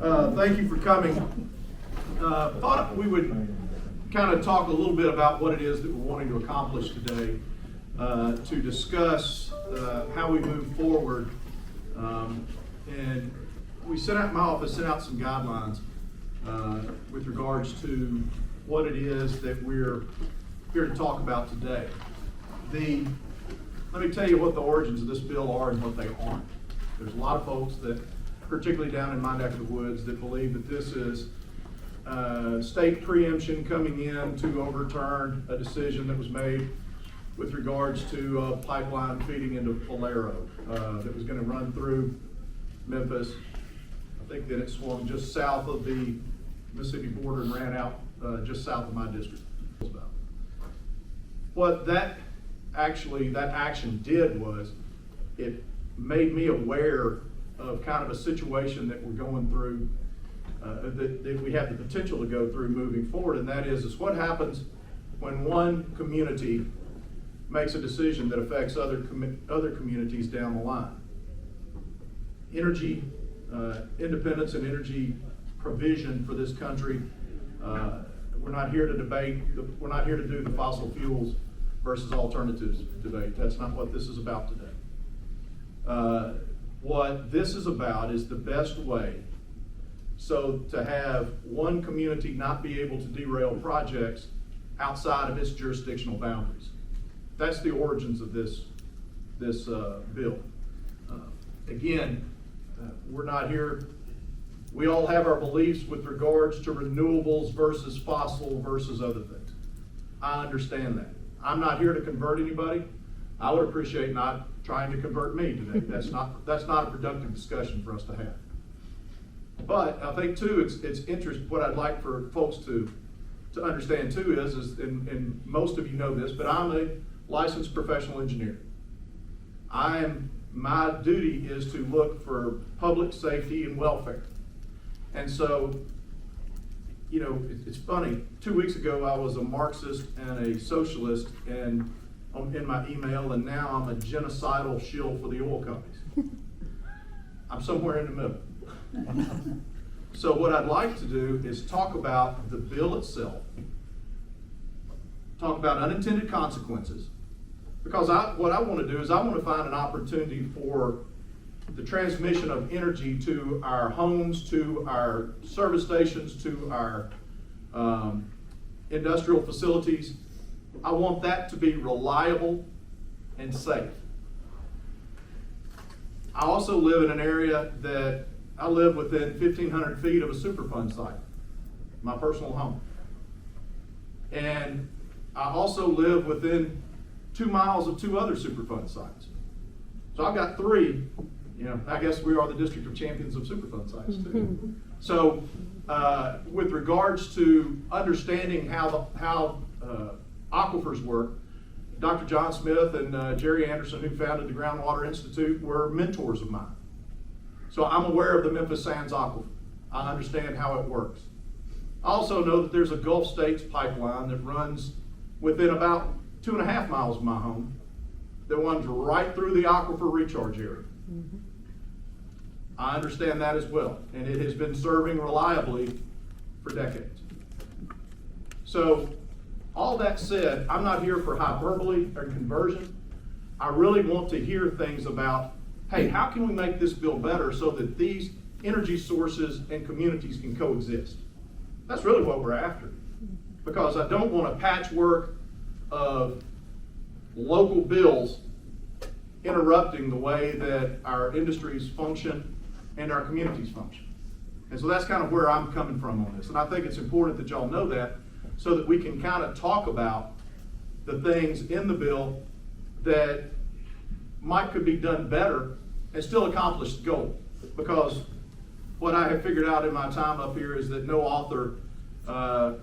Thank you for coming. Thought we would kind of talk a little bit about what it is that we're wanting to accomplish today, to discuss how we move forward. And we sent out, my office sent out some guidelines with regards to what it is that we're here to talk about today. Let me tell you what the origins of this bill are and what they aren't. There's a lot of folks that, particularly down in my neck of the woods, that believe that this is state preemption coming in to overturn a decision that was made with regards to a pipeline feeding into Valero that was going to run through Memphis. I think that it swung just south of the Mississippi border and ran out just south of my district. What that action did was it made me aware of kind of a situation that we're going through, that we have the potential to go through moving forward, and that is what happens when one community makes a decision that affects other communities down the line. Energy independence and energy provision for this country. We're not here to debate, we're not here to do the fossil fuels versus alternatives debate. That's not what this is about today. What this is about is the best way so to have one community not be able to derail projects outside of its jurisdictional boundaries. That's the origins of this bill. Again, we're not here, we all have our beliefs with regards to renewables versus fossil versus other things. I understand that. I'm not here to convert anybody. I would appreciate not trying to convert me today. That's not a productive discussion for us to have. But I think too, it's interesting. What I'd like for folks to understand too is and most of you know this, but I'm a licensed professional engineer. My duty is to look for public safety and welfare. And so, you know, it's funny. 2 weeks ago, I was a Marxist and a socialist and in my email, and now I'm a genocidal shill for the oil companies. I'm somewhere in the middle. So what I'd like to do is talk about the bill itself, talk about unintended consequences, because what I want to do is I want to find an opportunity for the transmission of energy to our homes, to our service stations, to our industrial facilities. I want that to be reliable and safe. I also live in an area that I live within 1,500 feet of a Superfund site, my personal home. And I also live within 2 miles of 2 other Superfund sites. So I've got 3. You know, I guess we are the District of Champions of Superfund sites too. So, with regards to understanding how aquifers work, Dr. John Smith and Jerry Anderson, who founded the Groundwater Institute, were mentors of mine. So I'm aware of the Memphis Sands Aquifer. I understand how it works. I also know that there's a Gulf States pipeline that runs within about 2.5 miles of my home that runs right through the aquifer recharge area. Mm-hmm. I understand that as well, and it has been serving reliably for decades. So, all that said, I'm not here for hyperbole or conversion. I really want to hear things about, hey, how can we make this bill better so that these energy sources and communities can coexist? That's really what we're after. Because I don't want a patchwork of local bills interrupting the way that our industries function and our communities function. And so that's kind of where I'm coming from on this. And I think it's important that y'all know that so that we can kind of talk about the things in the bill that could be done better and still accomplish the goal. Because what I have figured out in my time up here is that no author, I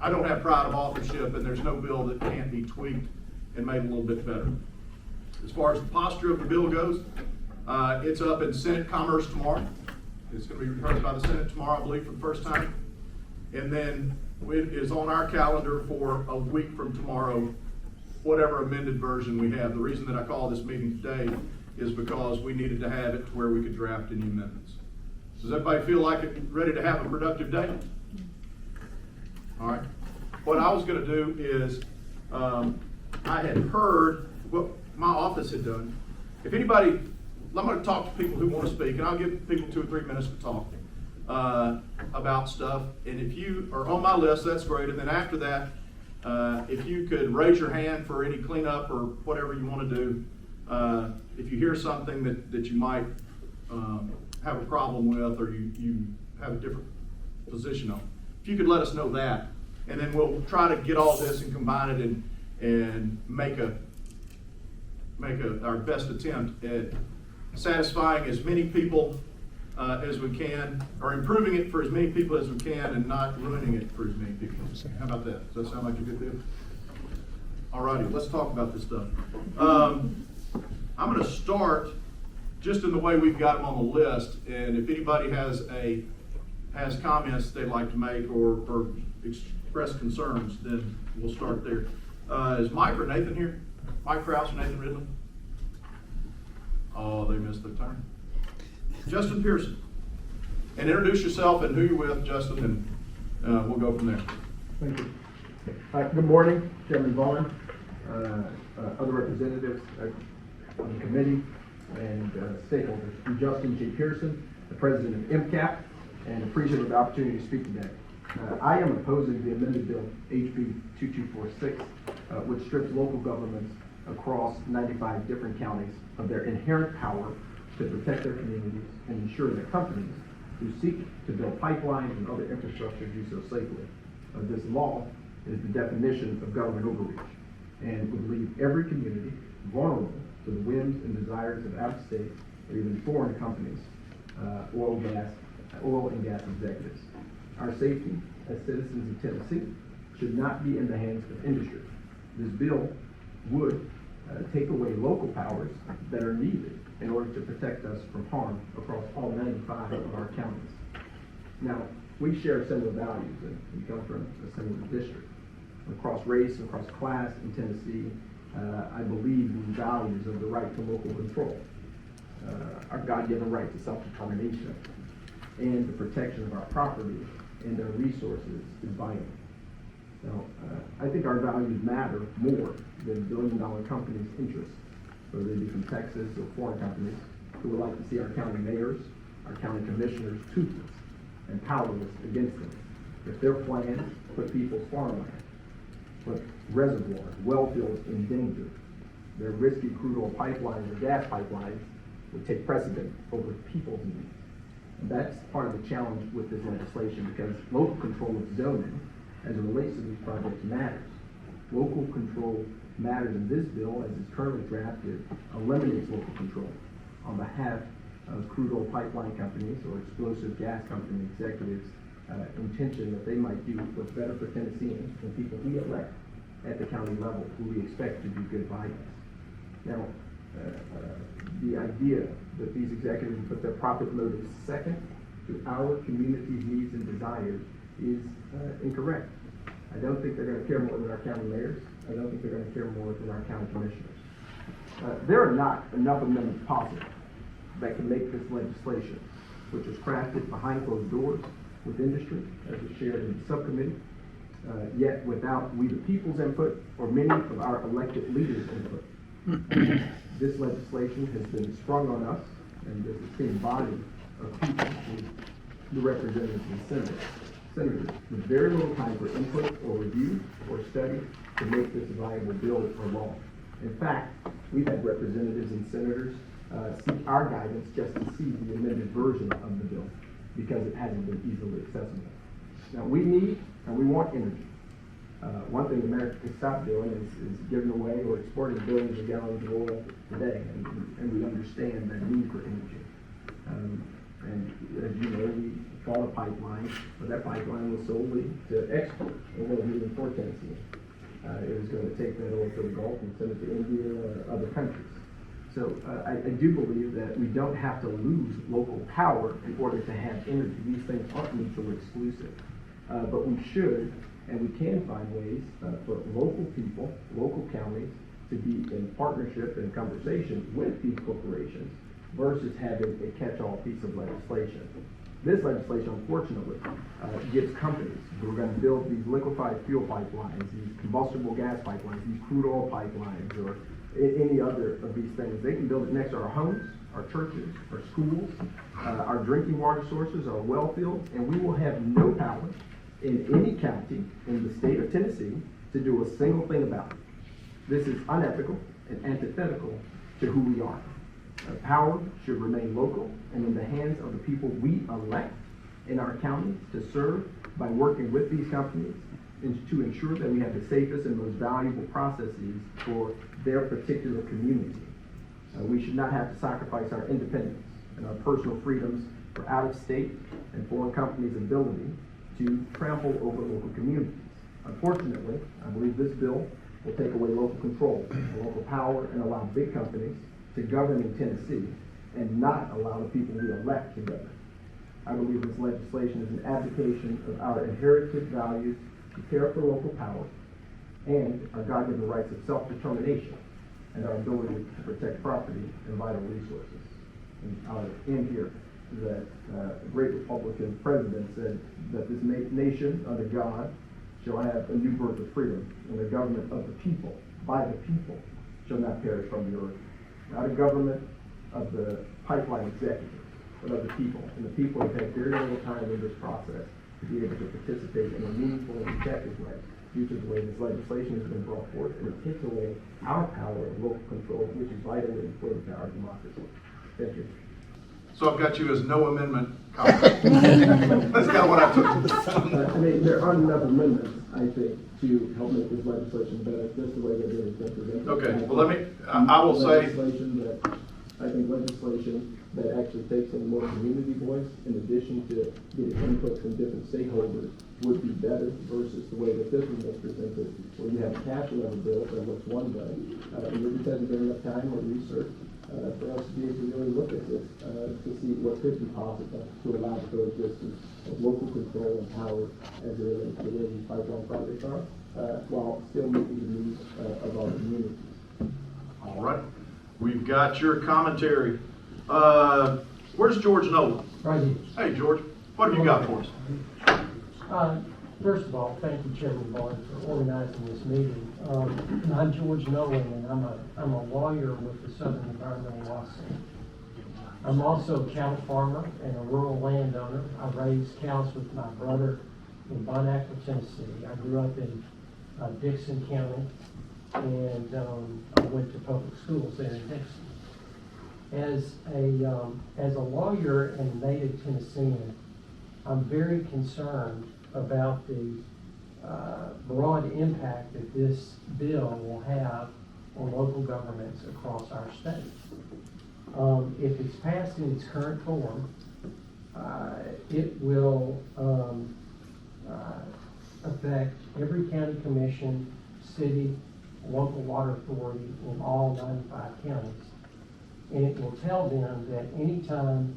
don't have pride of authorship, and there's no bill that can't be tweaked and made a little bit better. As far as the posture of the bill goes, it's up in Senate Commerce tomorrow. It's going to be heard by the Senate tomorrow, I believe, for the first time. And then it is on our calendar for a week from tomorrow, whatever amended version we have. The reason that I call this meeting today is because we needed to have it to where we could draft any amendments. Does everybody feel like it, ready to have a productive day? All right. What I was going to do is, I had heard what my office had done. If anybody, I'm going to talk to people who want to speak, and I'll give people 2 or 3 minutes to talk about stuff. And if you are on my list, that's great. And then after that, if you could raise your hand for any cleanup or whatever you want to do. If you hear something that you might have a problem with, or you have a different position on, if you could let us know that, and then we'll try to get all this and combine it and make our best attempt at satisfying as many people as we can, or improving it for as many people as we can, and not ruining it for as many people. How about that? Does that sound like a good deal? All righty, let's talk about this stuff. I'm going to start just in the way we've got them on the list, and if anybody has comments they'd like to make or express concerns, then we'll start there. Is Mike or Nathan here? Mike Krause or Nathan Ridley? Oh, they missed their turn. Justin Pearson. And introduce yourself and who you're with, Justin, and we'll go from there. Thank you. Good morning, Chairman Vaughan, other representatives on the committee, and stakeholders. I'm Justin J. Pearson, the president of MCAP, and appreciative of the opportunity to speak today. I am opposing the amended bill, HB 2246, which strips local governments across 95 different counties of their inherent power to protect their communities and ensure that companies who seek to build pipelines and other infrastructure do so safely. This law is the definition of government overreach and would leave every community vulnerable to the whims and desires of out-of-state or even foreign companies, oil and gas executives. Our safety as citizens of Tennessee should not be in the hands of industry. This bill would take away local powers that are needed in order to protect us from harm across all 95 of our counties. Now, we share similar values, and we come from a similar district. Across race and across class in Tennessee, I believe in the values of the right to local control, our God-given right to self-determination, and the protection of our property and our resources is vital. Now, I think our values matter more than billion-dollar companies' interests, whether they be from Texas or foreign companies, who would like to see our county mayors, our county commissioners toothless and powerless against them. If their plans put people's farmland, put reservoirs, well fields in danger, their risky crude oil pipelines or gas pipelines would take precedent over people's needs. And that's part of the challenge with this legislation, because local control of zoning as it relates to these projects matters. Local control matters in this bill, as it's currently drafted, eliminates local control on behalf of crude oil pipeline companies or explosive gas company executives' intention that they might do what's better for Tennesseans and people we elect at the county level, who we expect to do good by us. Now, the idea that these executives put their profit motives second to our community's needs and desires is incorrect. I don't think they're going to care more than our county mayors. I don't think they're going to care more than our county commissioners. There are not enough amendments possible that can make this legislation, which is crafted behind closed doors with industry, as was shared in the subcommittee, yet without we the people's input or many of our elected leaders' input. This legislation has been sprung on us, and this esteemed body of people, the representatives and senators, with very little time for input or review or study to make this a viable bill or law. In fact, we've had representatives and senators seek our guidance just to see the amended version of the bill, because it hasn't been easily accessible. Now, we need and we want energy. One thing America can stop doing is giving away or exporting billions of gallons of oil today, and we understand that need for energy. And as you know, we bought a pipeline, but that pipeline was solely to export. It wasn't even for Tennessee. It was going to take that oil to the Gulf and send it to India or other countries. So I do believe that we don't have to lose local power in order to have energy. These things aren't mutually exclusive. But we should, and we can find ways for local people, local counties, to be in partnership and conversation with these corporations versus having a catch-all piece of legislation. This legislation, unfortunately, gives companies who are going to build these liquefied fuel pipelines, these combustible gas pipelines, these crude oil pipelines, or any other of these things. They can build it next to our homes, our churches, our schools, our drinking water sources, our well fields, and we will have no power in any county in the state of Tennessee to do a single thing about it. This is unethical and antithetical to who we are. Power should remain local and in the hands of the people we elect in our counties to serve by working with these companies and to ensure that we have the safest and most valuable processes for their particular community. We should not have to sacrifice our independence and our personal freedoms for out-of-state and foreign companies' ability to trample over local communities. Unfortunately, I believe this bill will take away local control and local power and allow big companies to govern in Tennessee and not allow the people we elect to govern. I believe this legislation is an abdication of our inherited values to care for local power and our God-given rights of self-determination and our ability to protect property and vital resources. And I'll end here that a great Republican president said that this nation under God shall have a new birth of freedom, and the government of the people, by the people, shall not perish from the earth. Not a government of the pipeline executives, but of the people. And the people have had very little time in this process to be able to participate in a meaningful and effective way due to the way this legislation has been brought forth, and it takes away our power of local control, which is vitally important to our democracy. Thank you. So I've got you as no amendment comment. That's kind of what I took. I mean, there aren't enough amendments, I think, to help make this legislation better, just the way that it has been presented. Okay, well, I will say. Legislation that actually takes in more community voice in addition to getting input from different stakeholders would be better versus the way that this one was presented, where you have a cash level bill that looks one way, and there just hasn't been enough time or research for us to be able to really look at this to see what could be possible to allow the coexistence of local control and power as it relates to the way these pipeline projects are, while still meeting the needs of our communities. All right, we've got your commentary. Where's George Nolan? Right here. Hey, George, what have you got for us? First of all, thank you, Chairman Vaughan, for organizing this meeting. I'm George Nolan, and I'm a lawyer with the Southern Environmental Law Center. I'm also a cattle farmer and a rural landowner. I raised cows with my brother in Vaughan, Tennessee. I grew up in Dixon County, and I went to public schools there in Dixon. As a lawyer and native Tennessean, I'm very concerned about the broad impact that this bill will have on local governments across our state. If it's passed in its current form, it will affect every county commission, city, local water authority in all 95 counties. And it will tell them that anytime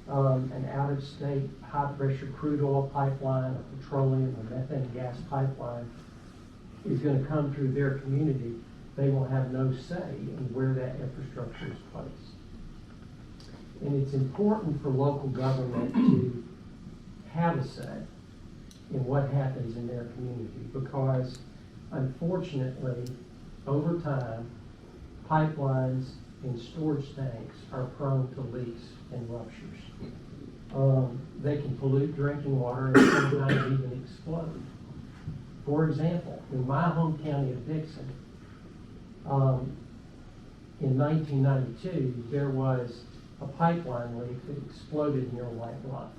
an out-of-state high-pressure crude oil pipeline, a petroleum or methane gas pipeline is going to come through their community, they will have no say in where that infrastructure is placed. And it's important for local government to have a say in what happens in their community because, unfortunately, over time, pipelines and storage tanks are prone to leaks and ruptures. They can pollute drinking water and sometimes even explode. For example, in my home county of Dixon, in 1992, there was a pipeline leak that exploded near White Bluff.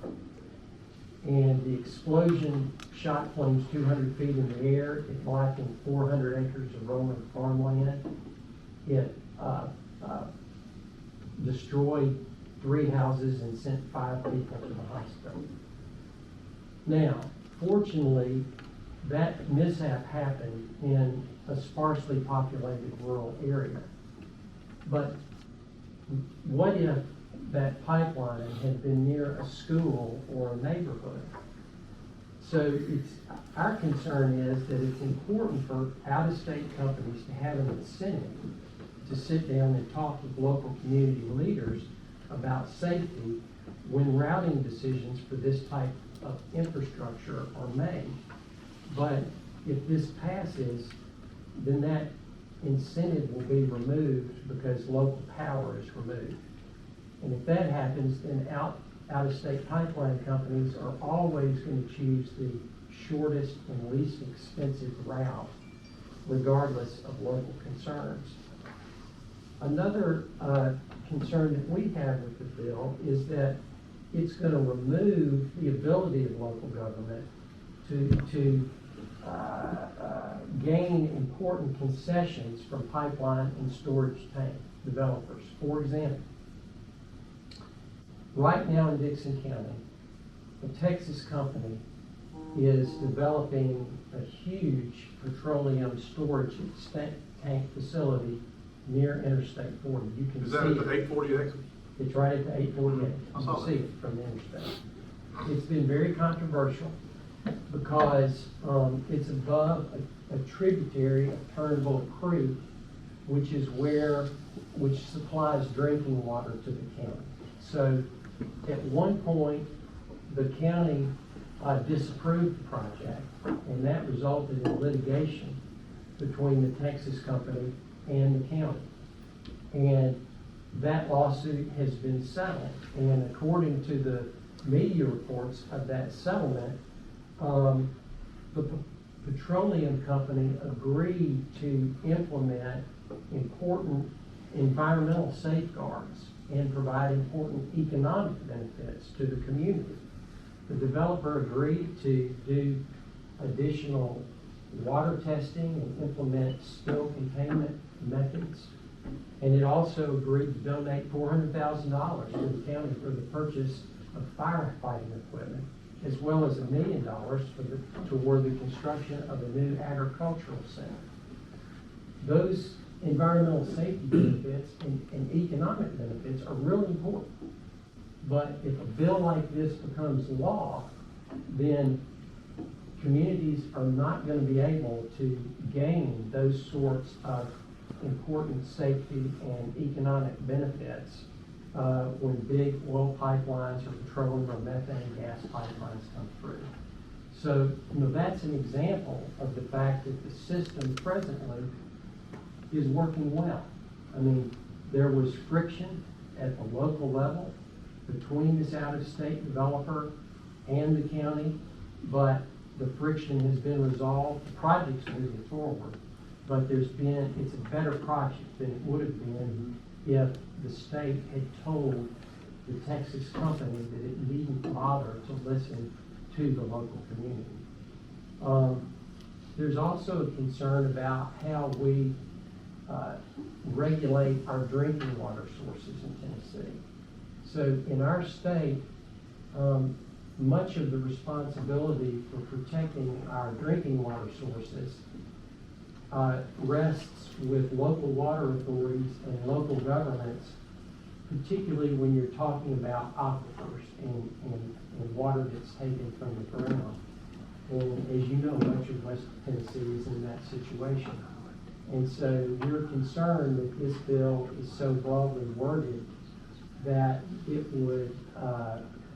And the explosion shot flames 200 feet in the air. It blackened 400 acres of rolling farmland. It destroyed 3 houses and sent 5 people to the hospital. Now, fortunately, that mishap happened in a sparsely populated rural area. But what if that pipeline had been near a school or a neighborhood? So our concern is that it's important for out-of-state companies to have an incentive to sit down and talk with local community leaders about safety when routing decisions for this type of infrastructure are made. But if this passes, then that incentive will be removed because local power is removed. And if that happens, then out-of-state pipeline companies are always going to choose the shortest and least expensive route, regardless of local concerns. Another concern that we have with the bill is that it's going to remove the ability of local government to gain important concessions from pipeline and storage tank developers. For example, right now in Dixon County, a Texas company is developing a huge petroleum storage tank facility near Interstate 40. You can Is see that at the it. 840 exit? It's right at the 848. I You saw can see that. it from the interstate. It's been very controversial because it's above a tributary of Turnbull Creek, which supplies drinking water to the county. So at one point, the county disapproved the project, and that resulted in litigation between the Texas company and the county. And that lawsuit has been settled, and according to the media reports of that settlement, the petroleum company agreed to implement important environmental safeguards and provide important economic benefits to the community. The developer agreed to do additional water testing and implement spill containment methods. And it also agreed to donate $400,000 to the county for the purchase of firefighting equipment, as well as $1 million toward the construction of a new agricultural center. Those environmental safety benefits and economic benefits are really important. But if a bill like this becomes law, then communities are not going to be able to gain those sorts of important safety and economic benefits when big oil pipelines or petroleum or methane gas pipelines come through. So, that's an example of the fact that the system presently is working well. I mean, there was friction at the local level between this out-of-state developer and the county, but the friction has been resolved. The project's moving forward, but it's a better project than it would have been if the state had told the Texas company that it needn't bother to listen to the local community. There's also a concern about how we regulate our drinking water sources in Tennessee. So in our state, much of the responsibility for protecting our drinking water sources rests with local water authorities and local governments, particularly when you're talking about aquifers and water that's taken from the ground. And as you know, much of West Tennessee is in that situation. And so we're concerned that this bill is so broadly worded that it would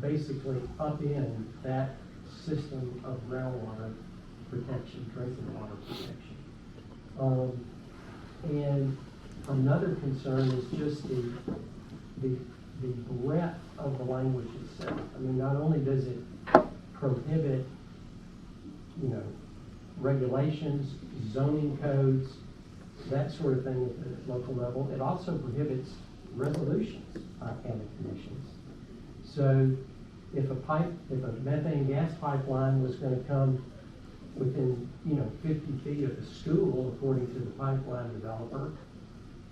basically upend that system of groundwater protection, drinking water protection. And another concern is just the breadth of the language itself. I mean, not only does it prohibit, regulations, zoning codes, that sort of thing at the local level, it also prohibits resolutions by county commissions. So if a methane gas pipeline was going to come within 50 feet of a school, according to the pipeline developer,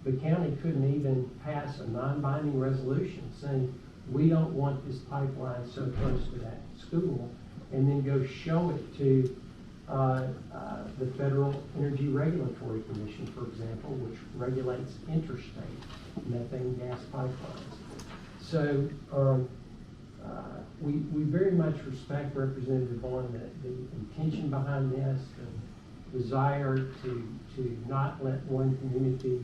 the county couldn't even pass a non-binding resolution saying we don't want this pipeline so close to that school, and then go show it to the Federal Energy Regulatory Commission, for example, which regulates interstate methane gas pipelines. So we very much respect Representative Vaughan, the intention behind this, the desire to not let one community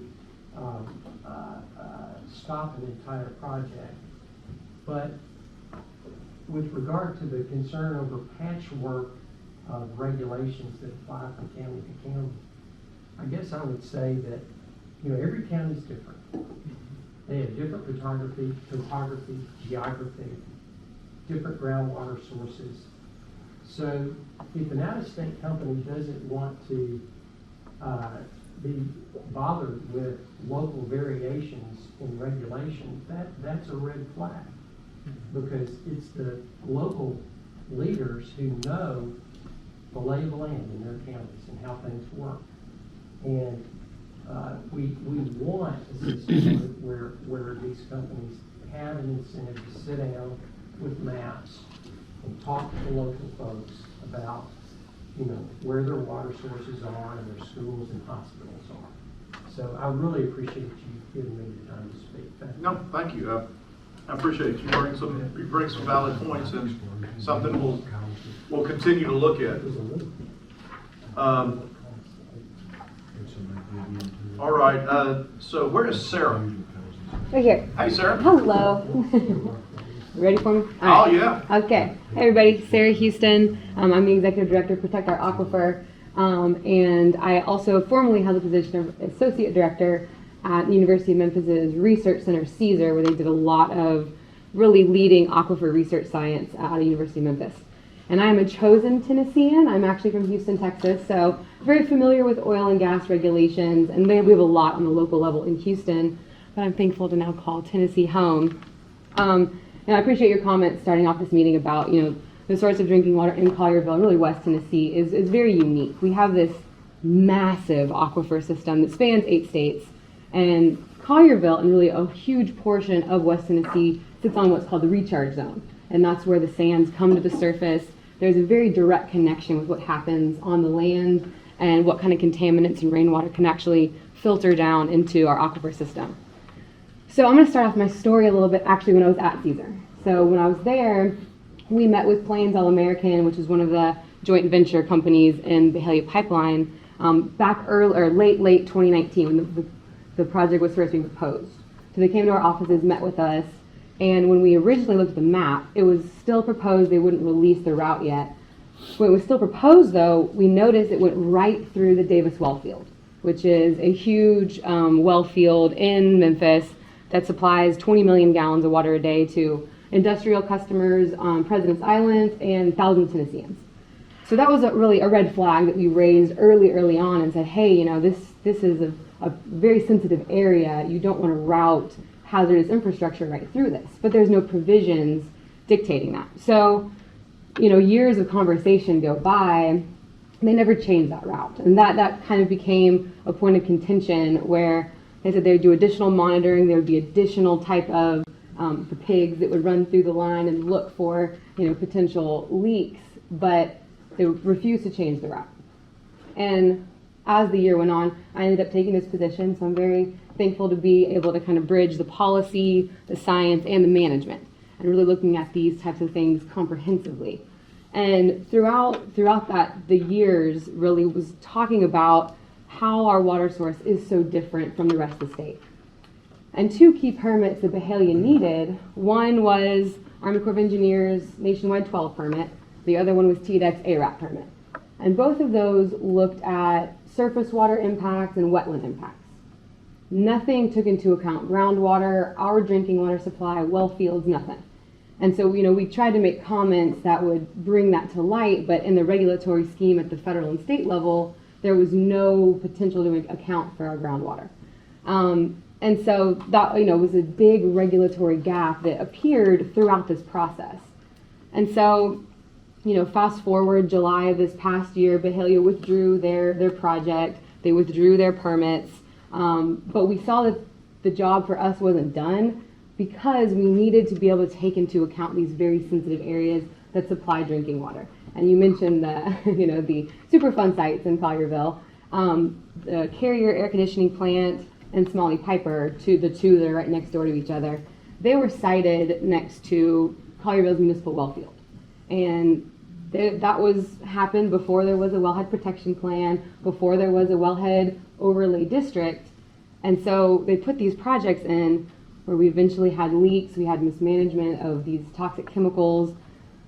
stop an entire project. But with regard to the concern over patchwork of regulations that apply from county to county, I guess I would say that, you know, every county is different. They have different topography, geography, different groundwater sources. So if an out-of-state company doesn't want to be bothered with local variations in regulation, that's a red flag, because it's the local leaders who know the lay of the land in their counties and how things work. And we want a system where these companies have an incentive to sit down with maps and talk to the local folks about, you know, where their water sources are and their schools and hospitals are. So I really appreciate you giving me the time to speak. Thank you. No, thank you. I appreciate it. You bring some valid points and something we'll continue to look at. All right, so where is Sarah? Right here. Hey, Sarah. Hello. Ready for me? Oh, All right. yeah. Okay. Hey, everybody. Sarah Houston. I'm the Executive Director of Protect Our Aquifer. And I also formerly held the position of Associate Director at the University of Memphis's Research Center, CSER, where they did a lot of really leading aquifer research science at the University of Memphis. And I am a chosen Tennessean. I'm actually from Houston, Texas, so very familiar with oil and gas regulations, and we have a lot on the local level in Houston, but I'm thankful to now call Tennessee home. And I appreciate your comments starting off this meeting about, you know, the source of drinking water in Collierville and really West Tennessee is very unique. We have this massive aquifer system that spans 8 states, and Collierville and really a huge portion of West Tennessee sits on what's called the recharge zone, and that's where the sands come to the surface. There's a very direct connection with what happens on the land and what kind of contaminants and rainwater can actually filter down into our aquifer system. So I'm going to start off my story a little bit actually when I was at CSER. So when I was there, we met with Plains All American, which is one of the joint venture companies in the Byhalia pipeline, back late 2019 when the project was first being proposed. So they came to our offices, met with us, and when we originally looked at the map, it was still proposed they wouldn't release the route yet. When it was still proposed, though, we noticed it went right through the Davis well field, which is a huge well field in Memphis that supplies 20 million gallons of water a day to industrial customers on President's Island and thousands of Tennesseans. So that was really a red flag that we raised early on and said, hey, you know, this is a very sensitive area. You don't want to route hazardous infrastructure right through this, but there's no provisions dictating that. So, you know, years of conversation go by, they never changed that route. And that kind of became a point of contention where they said they would do additional monitoring, there would be additional type of the pigs that would run through the line and look for, you know, potential leaks, but they refused to change the route. And as the year went on, I ended up taking this position, so I'm very thankful to be able to kind of bridge the policy, the science, and the management, and really looking at these types of things comprehensively. And throughout the years, really was talking about how our water source is so different from the rest of the state. And 2 key permits that Byhalia needed, one was Army Corps of Engineers Nationwide 12 permit, the other one was TDEC's ARAP permit. And both of those looked at surface water impacts and wetland impacts. Nothing took into account groundwater, our drinking water supply, well fields, nothing. And so, you know, we tried to make comments that would bring that to light, but in the regulatory scheme at the federal and state level, there was no potential to account for our groundwater. And so that, you know, was a big regulatory gap that appeared throughout this process. And so, you know, fast forward July of this past year, Byhalia withdrew their project, they withdrew their permits, but we saw that the job for us wasn't done because we needed to be able to take into account these very sensitive areas that supply drinking water. And you mentioned the, you know, the Superfund sites in Collierville, the Carrier air conditioning plant and Smalley Piper, the 2 that are right next door to each other. They were sited next to Collierville's municipal well field. And that happened before there was a wellhead protection plan, before there was a wellhead overlay district. And so they put these projects in where we eventually had leaks, we had mismanagement of these toxic chemicals,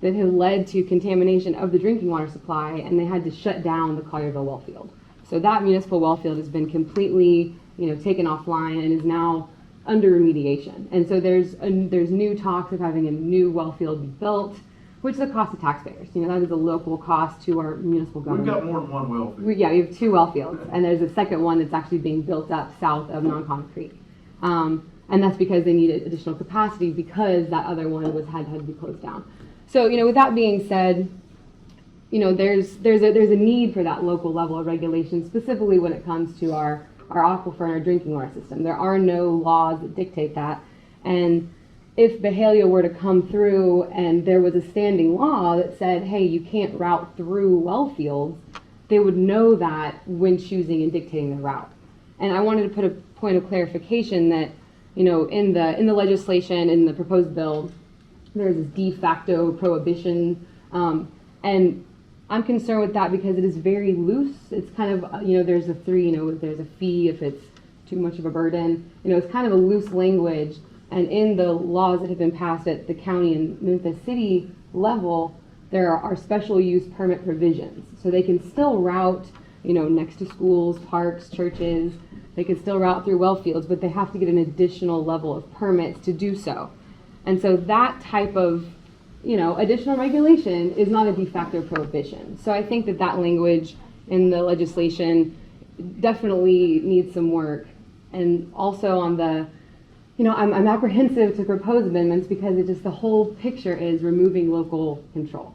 that had led to contamination of the drinking water supply, and they had to shut down the Collierville well field. So that municipal well field has been completely, taken offline and is now under remediation. And so there's new talks of having a new well field be built, which is a cost of taxpayers. That is a local cost to our municipal government. We've got more than one well field. We have 2 well fields, and there's a second one that's actually being built up south of Non-Con Creek. And that's because they needed additional capacity because that other one had to be closed down. So, with that being said, there's a need for that local level of regulation, specifically when it comes to our aquifer and our drinking water system. There are no laws that dictate that. And if Byhalia were to come through and there was a standing law that said, hey, you can't route through well fields, they would know that when choosing and dictating the route. And I wanted to put a point of clarification that, in the legislation, in the proposed bill, there's this de facto prohibition. And I'm concerned with that because it is very loose. It's kind of, there's a there's a fee if it's too much of a burden. It's kind of a loose language. And in the laws that have been passed at the county and Memphis City level, there are special use permit provisions. So they can still route, next to schools, parks, churches. They can still route through well fields, but they have to get an additional level of permits to do so. And so that type of, additional regulation is not a de facto prohibition. So I think that language in the legislation definitely needs some work. And also on the, I'm apprehensive to propose amendments because the whole picture is removing local control.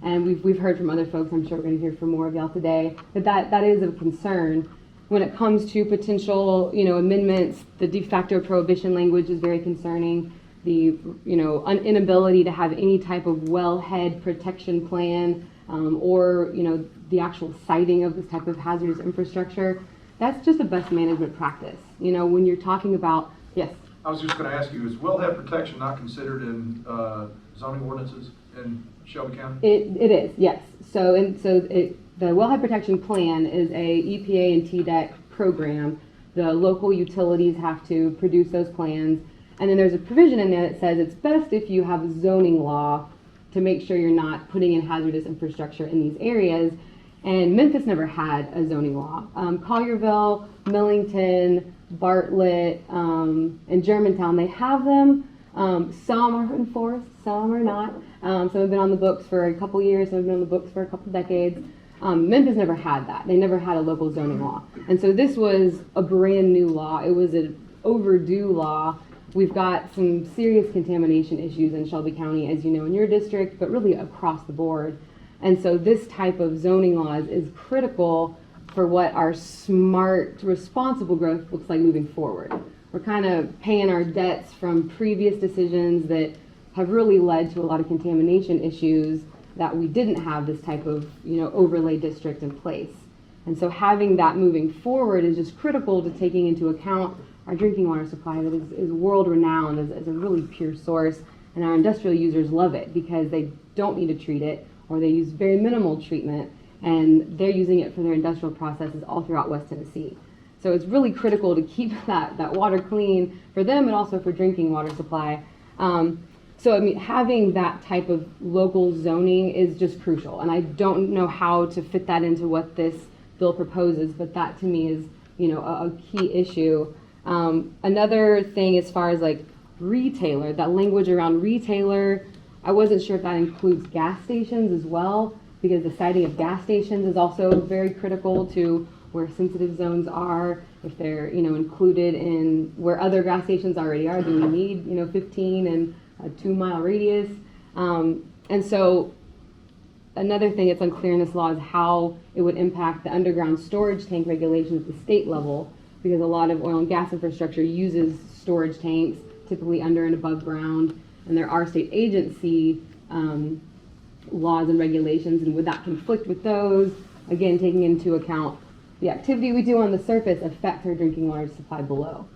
And we've heard from other folks, I'm sure we're going to hear from more of y'all today, that is of concern. When it comes to potential, amendments, the de facto prohibition language is very concerning. The, inability to have any type of wellhead protection plan, or, the actual siting of this type of hazardous infrastructure, that's just a best management practice. When you're talking about, yes? I was just going to ask you, is wellhead protection not considered in zoning ordinances in Shelby County? It is, yes. The wellhead protection plan is a EPA and TDEC program. The local utilities have to produce those plans. And then there's a provision in there that says it's best if you have a zoning law to make sure you're not putting in hazardous infrastructure in these areas. And Memphis never had a zoning law. Collierville, Millington, Bartlett, and Germantown, they have them. Some are enforced, some are not. Some have been on the books for a couple years, some have been on the books for a couple decades. Memphis never had that. They never had a local zoning law. And so this was a brand new law. It was an overdue law. We've got some serious contamination issues in Shelby County, as you know, in your district, but really across the board. And so this type of zoning laws is critical for what our smart, responsible growth looks like moving forward. We're kind of paying our debts from previous decisions that have really led to a lot of contamination issues that we didn't have this type of, overlay district in place. And so having that moving forward is just critical to taking into account our drinking water supply that is world-renowned as a really pure source, and our industrial users love it because they don't need to treat it, or they use very minimal treatment, and they're using it for their industrial processes all throughout West Tennessee. So it's really critical to keep that water clean for them and also for drinking water supply. Having that type of local zoning is just crucial, and I don't know how to fit that into what this bill proposes, but that to me is, a key issue. Another thing as far as retailer, that language around retailer, I wasn't sure if that includes gas stations as well, because the siting of gas stations is also very critical to where sensitive zones are, if they're, included in where other gas stations already are. Do we need, 15 and a 2-mile radius? And so another thing that's unclear in this law is how it would impact the underground storage tank regulations at the state level, because a lot of oil and gas infrastructure uses storage tanks, typically under and above ground, and there are state agency laws and regulations, and would that conflict with those? Again, taking into account the activity we do on the surface affects our drinking water supply below.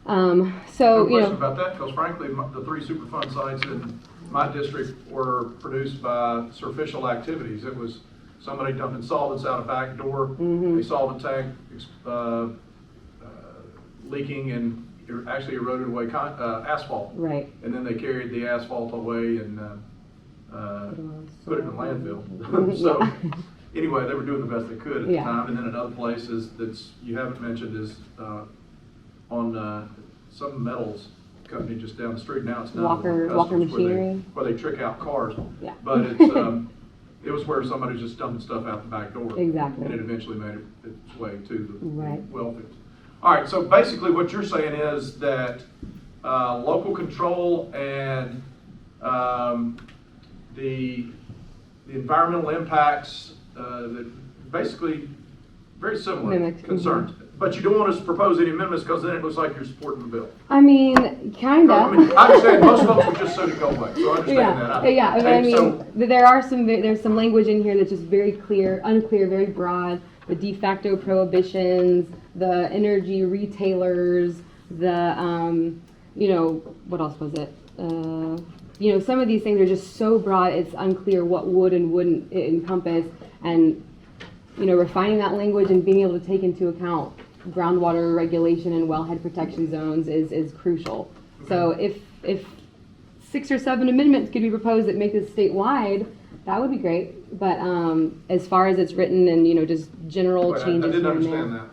No question about that, because frankly, the 3 Superfund sites in my district were produced by surficial activities. It was somebody dumping solvents out a back door, a solvent tank leaking and actually eroded away asphalt. Right. And then they carried the asphalt away and put it in a landfill. So, anyway, they were doing the best they could at the Yeah. time. And then another place that's you haven't mentioned is on some metals company just down the street. Now it's not Walker Machinery. where they trick out cars. Yeah. But it's it was where somebody was just dumping stuff out the back door. Exactly. And it eventually made its way to the Right. well fields. All right, so basically what you're saying is that local control and the environmental impacts, that basically very similar Mimicked, concerns. But you don't want us to propose any amendments because then it looks like you're supporting the bill. I mean, kinda. I mean, I understand most folks would just sort of go away, so I understand that. Yeah, but I And mean, so- there's some language in here that's just very unclear, very broad. The de facto prohibitions, the energy retailers, the, what else was it? Some of these things are just so broad, it's unclear what would and wouldn't it encompass. And, refining that language and being able to take into account groundwater regulation and wellhead protection zones is crucial. So if 6 or 7 amendments could be proposed that make this statewide, that would be great. But as far as it's written and, just general Wait, I changes didn't here and understand there. that.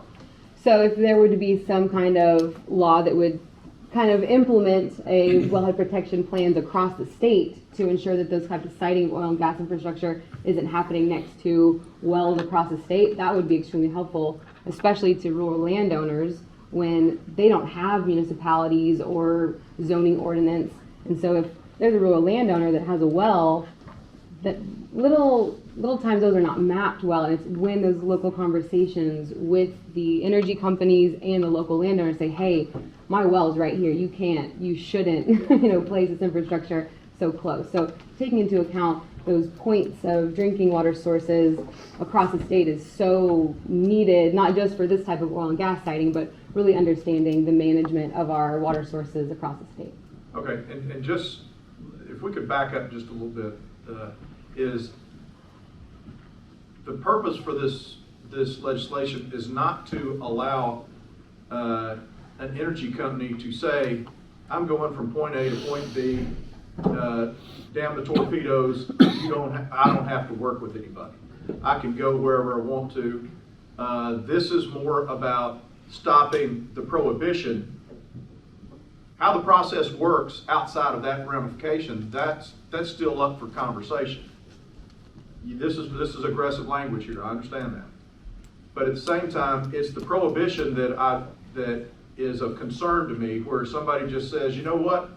So if there were to be some kind of law that would kind of implement a wellhead protection plans across the state to ensure that those types of siting of oil and gas infrastructure isn't happening next to wells across the state, that would be extremely helpful, especially to rural landowners when they don't have municipalities or zoning ordinance. And so if there's a rural landowner that has a well, that little times those are not mapped well, and it's when those local conversations with the energy companies and the local landowners say, hey, my well's right here, you shouldn't, place this infrastructure so close. So taking into account those points of drinking water sources across the state is so needed, not just for this type of oil and gas siting, but really understanding the management of our water sources across the state. Okay, and just, if we could back up just a little bit, is the purpose for this legislation is not to allow an energy company to say, I'm going from point A to point B, damn the torpedoes, I don't have to work with anybody. I can go wherever I want to. This is more about stopping the prohibition. How the process works outside of that ramification, that's still up for conversation. This is aggressive language here, I understand that. But at the same time, it's the prohibition that is of concern to me, where somebody just says, you know what,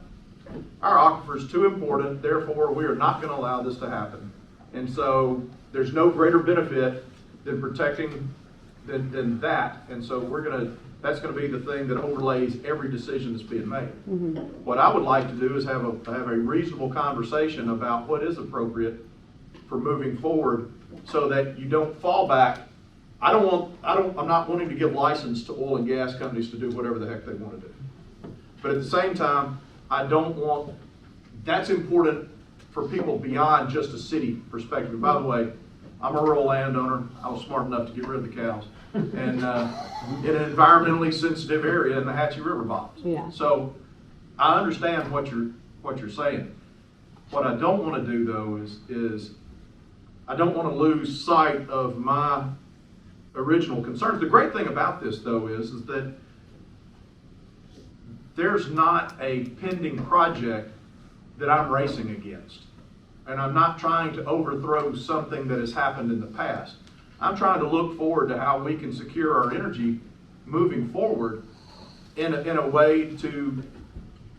our aquifer is too important, therefore we are not going to allow this to happen. And so there's no greater benefit than protecting than that. And so that's going to be the thing that overlays every decision that's being made. Mm-hmm. What I would like to do is have a reasonable conversation about what is appropriate for moving forward, so that you don't fall back. I'm not wanting to give license to oil and gas companies to do whatever the heck they want to do. But at the same time, that's important for people beyond just a city perspective. And by the way, I'm a rural landowner. I was smart enough to get rid of the cows. And in an environmentally sensitive area in the Hatchie River bottoms. Yeah. So I understand what you're saying. What I don't want to do though is I don't want to lose sight of my original concerns. The great thing about this though is that there's not a pending project that I'm racing against. And I'm not trying to overthrow something that has happened in the past. I'm trying to look forward to how we can secure our energy moving forward in a way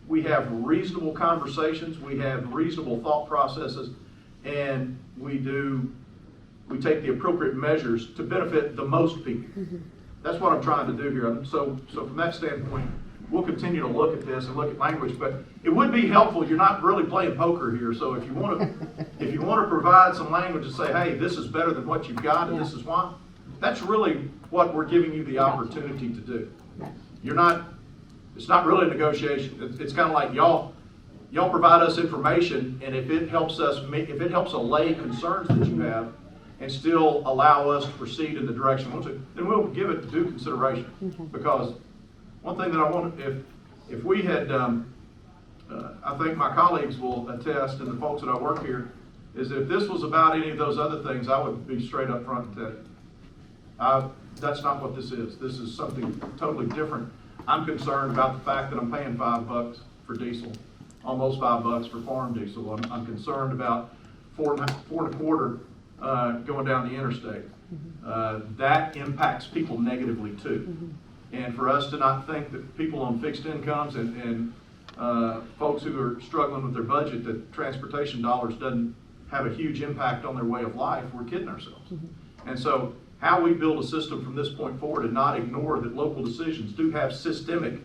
we have reasonable conversations, we have reasonable thought processes, and we take the appropriate measures to benefit the most people. Mm-hmm. That's what I'm trying to do here. So from that standpoint, we'll continue to look at this and look at language, but it would be helpful. You're not really playing poker here, so if you want to provide some language and say, hey, this is better than what you've got, and this is why, that's really what we're giving you the opportunity to do. It's not really a negotiation. It's kind of like y'all provide us information, and if it helps allay concerns that you have and still allow us to proceed in the direction we want to, then we'll give it due consideration. Okay. Because one thing that I want, if we had, I think my colleagues will attest, and the folks that I work here, is that if this was about any of those other things, I would be straight up front and tell you. That's not what this is. This is something totally different. I'm concerned about the fact that I'm paying $5 for diesel, almost $5 for farm diesel. I'm concerned about four and a quarter going down the interstate. That impacts people negatively too. And for us to not think that people on fixed incomes and folks who are struggling with their budget, that transportation dollars doesn't have a huge impact on their way of life, we're kidding ourselves. And so how we build a system from this point forward and not ignore that local decisions do have systemic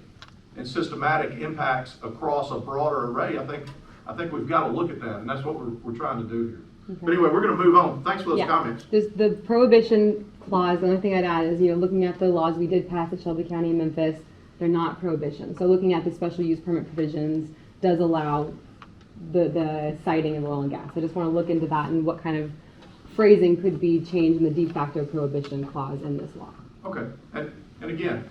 and systematic impacts across a broader array, I think we've got to look at that, and that's what we're trying to do here. But anyway, we're going to move on. Thanks for those comments. There's the prohibition clause. The only thing I'd add is, looking at the laws we did pass at Shelby County and Memphis, they're not prohibition. So looking at the special use permit provisions does allow the siting of oil and gas. I just want to look into that and what kind of phrasing could be changed in the de facto prohibition clause in this law. Okay, and again,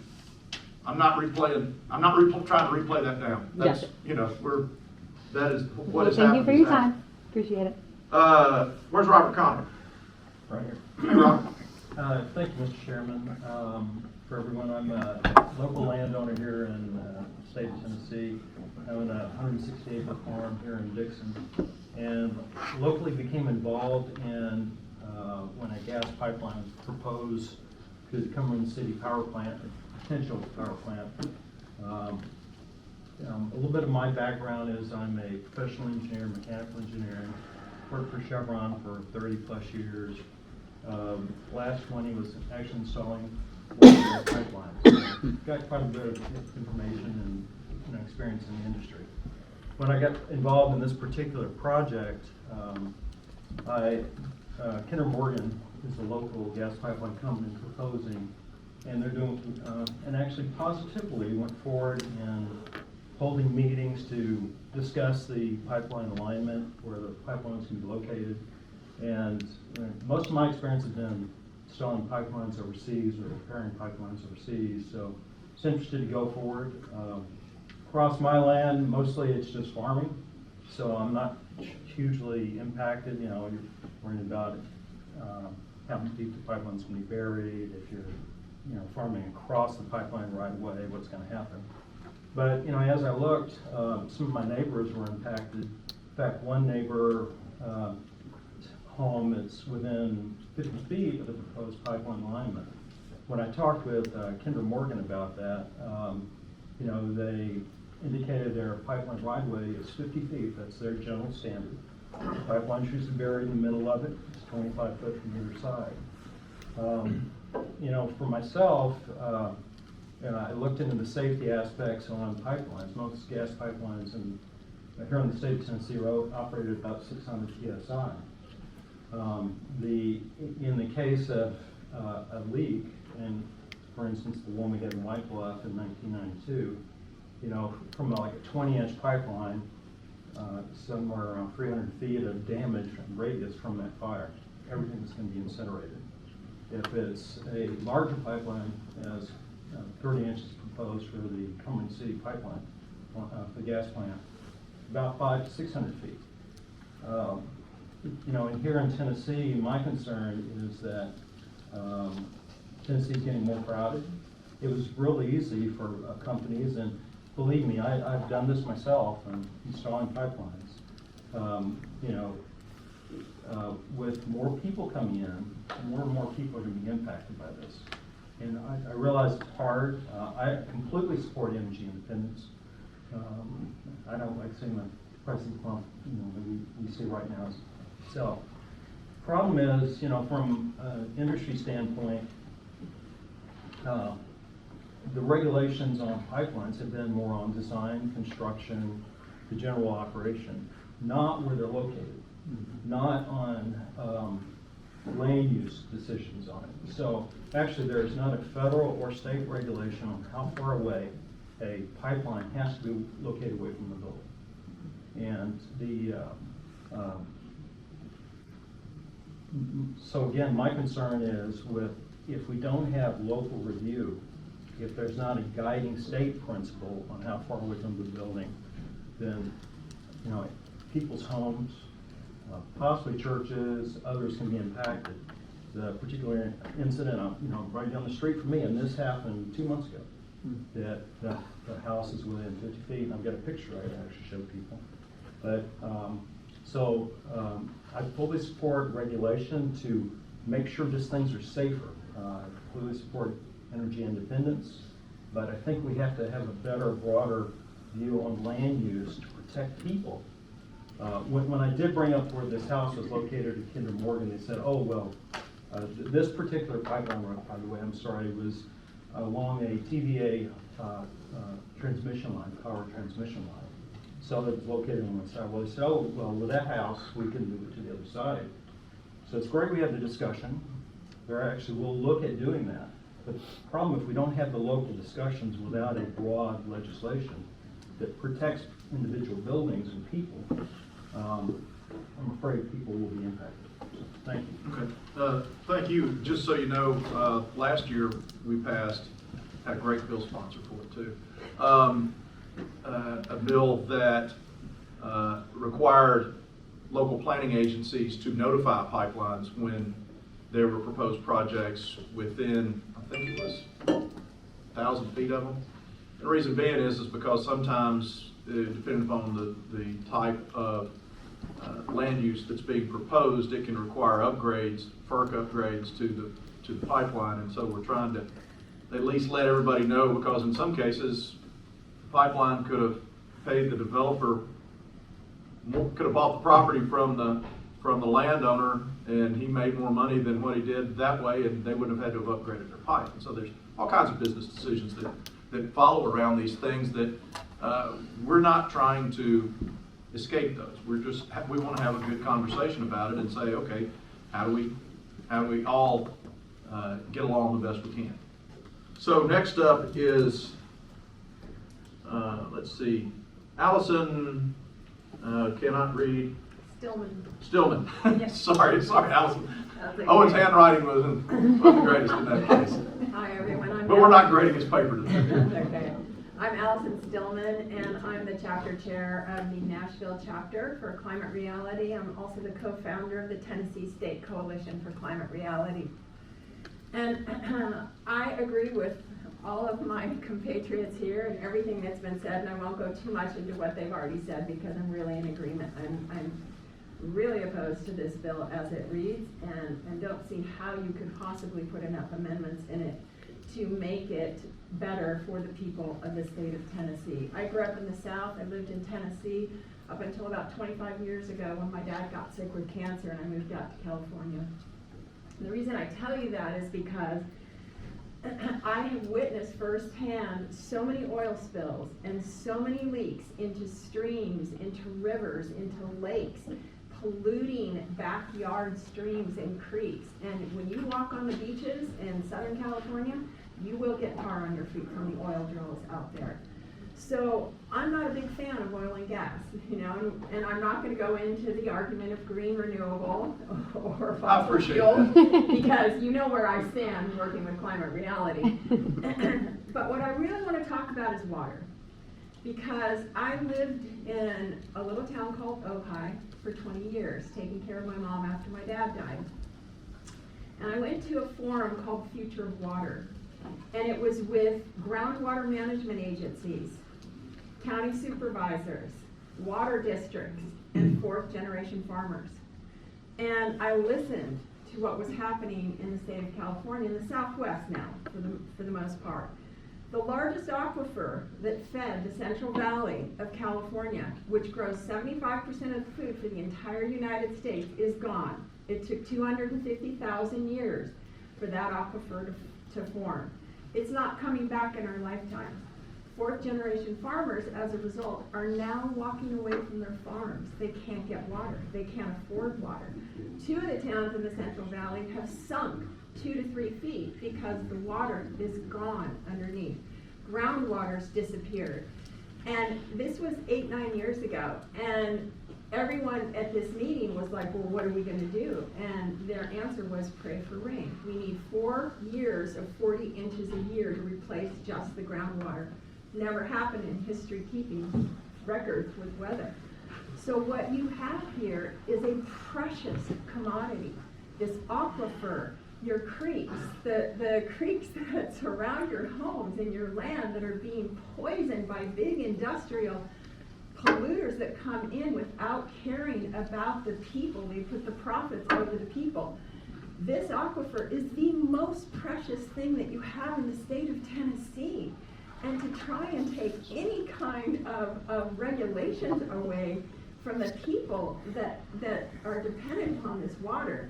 I'm not trying to replay that down. That's, that is what has happened. Thank you for your time. Appreciate it. Where's Robert Connor? Right here. Hey, Robert. Thank you, Mr. Chairman. For everyone, I'm a local landowner here in the state of Tennessee. I own a 160-acre farm here in Dixon, and locally became involved in when a gas pipeline was proposed to the Cumberland City power plant, a potential power plant. A little bit of my background is I'm a professional engineer, mechanical engineering. Worked for Chevron for 30 plus years. Last 20 was actually installing pipelines. Got quite a bit of information and experience in the industry. When I got involved in this particular project, Kinder Morgan is a local gas pipeline company proposing, and they're doing, and actually positively went forward in holding meetings to discuss the pipeline alignment, where the pipeline is going to be located. And most of my experience has been installing pipelines overseas or repairing pipelines overseas, so it's interested to go forward. Across my land, mostly it's just farming, so I'm not hugely impacted. You're worrying about how deep the pipeline's going to be buried, if you're farming across the pipeline right away, what's going to happen. But as I looked, some of my neighbors were impacted. In fact, one neighbor home is within 50 feet of the proposed pipeline alignment. When I talked with Kinder Morgan about that, they indicated their pipeline right-of-way is 50 feet. That's their general standard. The pipeline should be buried in the middle of it. It's 25 foot from either side. For myself, I looked into the safety aspects on pipelines. Most gas pipelines here in the state of Tennessee are operated at about 600 PSI. In the case of a leak, and for instance, the one we had in White Bluff in 1992, from like a 20-inch pipeline, somewhere around 300 feet of damage and radius from that fire, everything's going to be incinerated. If it's a larger pipeline, as 30 inches proposed for the Cumberland City pipeline, the gas plant, about 500 to 600 feet. And here in Tennessee, my concern is that Tennessee's getting more crowded. It was really easy for companies, and believe me, I've done this myself, installing pipelines. With more people coming in, more and more people are going to be impacted by this. And I realize it's hard. I completely support energy independence. I don't like seeing the pricing pump, that we see right now. So, problem is, from an industry standpoint, the regulations on pipelines have been more on design, construction, the general operation, not where they're located, not on land use decisions on it. So actually there's not a federal or state regulation on how far away a pipeline has to be located away from the building. And so again, my concern is if we don't have local review, if there's not a guiding state principle on how far away from the building, then people's homes, possibly churches, others can be impacted. The particular incident, right down the street from me, and this happened 2 months ago, that the house is within 50 feet, and I've got a picture I can actually show people. But, I fully support regulation to make sure just things are safer. I fully support energy independence, but I think we have to have a better, broader view on land use to protect people. When I did bring up where this house was located at Kinder Morgan, they said, oh, well, this particular pipeline route, by the way, I'm sorry, was along a TVA transmission line, power transmission line. So it was located on one side. Well, they said, oh, well, with that house, we can move it to the other side. So it's great we have the discussion. We'll look at doing that. But the problem, if we don't have the local discussions without a broad legislation that protects individual buildings and people, I'm afraid people will be impacted. So, thank you. Okay. Thank you. Just so you know, last year we had a great bill sponsor for it too. A bill that required local planning agencies to notify pipelines when there were proposed projects within, I think it was 1,000 feet of them. And the reason being is because sometimes, depending upon the type of land use that's being proposed, it can require upgrades, FERC upgrades to the pipeline. And so we're trying to at least let everybody know, because in some cases, the pipeline could have paid the developer, could have bought the property from the landowner, and he made more money than what he did that way, and they wouldn't have had to have upgraded their pipe. And so there's all kinds of business decisions that follow around these things that we're not trying to escape those. We want to have a good conversation about it and say, okay, how do we all get along the best we can? So next up is, let's see, Allison cannot read. Stillman. Yes. sorry, Allison. That's okay. Owen's handwriting wasn't the greatest in that case. Hi, everyone. But we're not grading his paper today. That's okay. I'm Allison Stillman, and I'm the chapter chair of the Nashville chapter for Climate Reality. I'm also the co-founder of the Tennessee State Coalition for Climate Reality. And I agree with all of my compatriots here and everything that's been said, and I won't go too much into what they've already said because I'm really in agreement. I'm really opposed to this bill as it reads, and don't see how you could possibly put enough amendments in it to make it better for the people of the state of Tennessee. I grew up in the South. I lived in Tennessee up until about 25 years ago when my dad got sick with cancer and I moved out to California. And the reason I tell you that is because I have witnessed firsthand so many oil spills and so many leaks into streams, into rivers, into lakes, polluting backyard streams and creeks. And when you walk on the beaches in Southern California, you will get tar on your feet from the oil drills out there. So I'm not a big fan of oil and gas, and I'm not going to go into the argument of green renewable or fossil fuel because you know where I stand working with Climate Reality. But what I really want to talk about is water, because I lived in a little town called Ojai for 20 years, taking care of my mom after my dad died. And I went to a forum called Future of Water, and it was with groundwater management agencies, county supervisors, water districts, and fourth generation farmers. And I listened to what was happening in the state of California, in the Southwest now, for the most part. The largest aquifer that fed the Central Valley of California, which grows 75% of the food for the entire United States, is gone. It took 250,000 years for that aquifer to form. It's not coming back in our lifetime. Fourth generation farmers, as a result, are now walking away from their farms. They can't get water. They can't afford water. 2 of the towns in the Central Valley have sunk 2 to 3 feet because the water is gone underneath. Groundwater's disappeared. And this was 8-9 years ago. And everyone at this meeting was like, well, what are we going to do? And their answer was pray for rain. We need 4 years of 40 inches a year to replace just the groundwater. Never happened in history keeping records with weather. So what you have here is a precious commodity. This aquifer, your creeks, the creeks that surround your homes and your land that are being poisoned by big industrial polluters that come in without caring about the people. They put the profits over the people. This aquifer is the most precious thing that you have in the state of Tennessee. And to try and take any kind of regulations away from the people that are dependent on this water,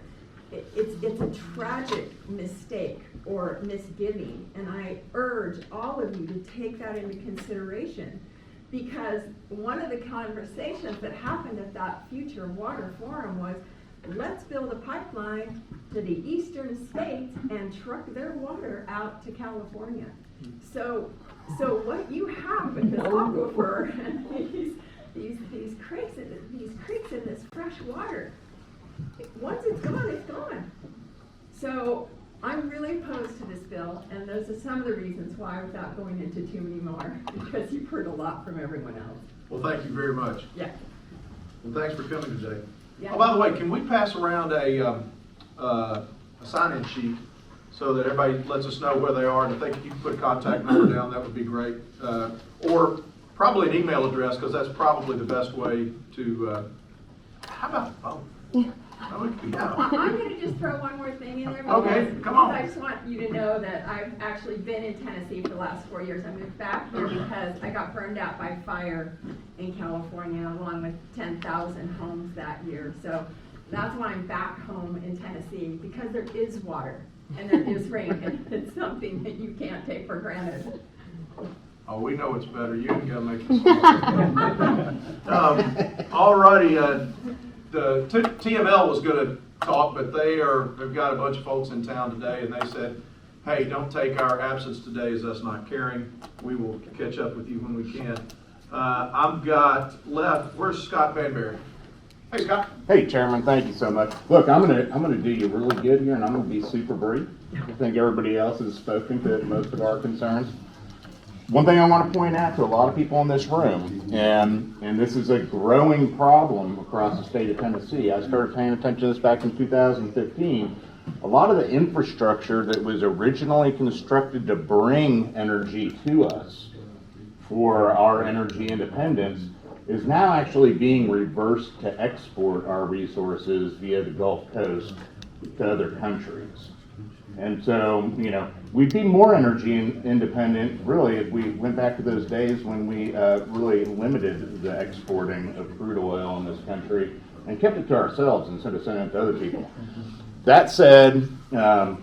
it's a tragic mistake or misgiving. And I urge all of you to take that into consideration, because one of the conversations that happened at that Future Water Forum was, let's build a pipeline to the eastern states and truck their water out to California. So what you have with this aquifer and these creeks and this fresh water, once it's gone, it's gone. So I'm really opposed to this bill, and those are some of the reasons why, without going into too many more, because you've heard a lot from everyone else. Well, thank you very much. Yeah. Well, thanks for coming today. Yeah. Oh, by the way, can we pass around a sign-in sheet so that everybody lets us know where they are? And if they, you can put a contact number down, that would be great. Or probably an email address, because that's probably the best way to, how about the phone? Oh, it could be out. I'm going to just throw one more thing in there. Okay, because come on. I just want you to know that I've actually been in Tennessee for the last 4 years. I moved back here because I got burned out by fire in California, along with 10,000 homes that year. So that's why I'm back home in Tennessee, because there is water and there is rain, and it's something that you can't take for granted. Oh, we know it's better. You can go make it. All righty. The TML was going to talk, but they've got a bunch of folks in town today, and they said, hey, don't take our absence today as us not caring. We will catch up with you when we can. I've got left, where's Scott Banbury? Hey, Scott. Hey, Chairman, thank you so much. Look, I'm gonna do you really good here, and I'm gonna be super brief. I think everybody else has spoken to most of our concerns. One thing I want to point out to a lot of people in this room, and this is a growing problem across the state of Tennessee. I started paying attention to this back in 2015. A lot of the infrastructure that was originally constructed to bring energy to us for our energy independence is now actually being reversed to export our resources via the Gulf Coast to other countries. And so, you know, we'd be more energy independent, really, if we went back to those days when we really limited the exporting of crude oil in this country and kept it to ourselves instead of sending it to other people. That said, I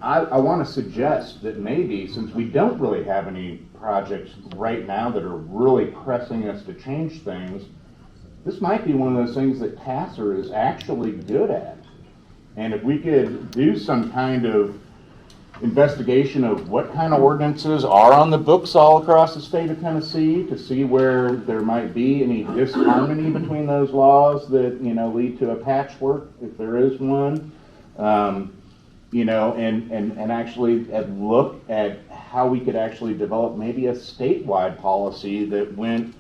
want to suggest that maybe, since we don't really have any projects right now that are really pressing us to change things, this might be one of those things that TASER is actually good at. And if we could do some kind of investigation of what kind of ordinances are on the books all across the state of Tennessee to see where there might be any disharmony between those laws that, you know, lead to a patchwork, if there is one, you know, and actually look at how we could actually develop maybe a statewide policy that went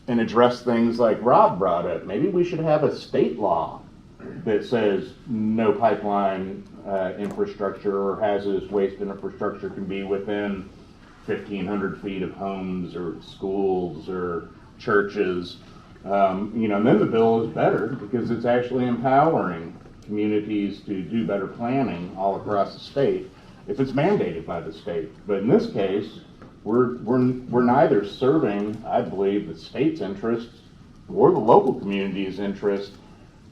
and addressed things like Rob brought up. Maybe we should have a state law that says no pipeline infrastructure or hazardous waste infrastructure can be within 1,500 feet of homes or schools or churches. You know, and then the bill is better because it's actually empowering communities to do better planning all across the state if it's mandated by the state. But in this case, we're neither serving, I believe, the state's interests or the local community's interest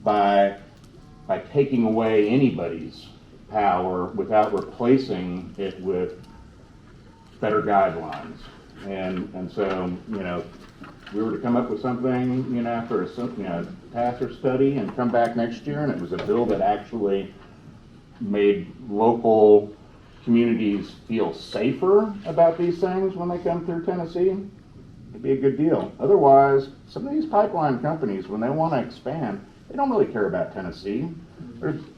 by taking away anybody's power without replacing it with better guidelines. And so, you know, if we were to come up with something, you know, after a TASER study and come back next year and it was a bill that actually made local communities feel safer about these things when they come through Tennessee, it'd be a good deal. Otherwise, some of these pipeline companies, when they want to expand, they don't really care about Tennessee.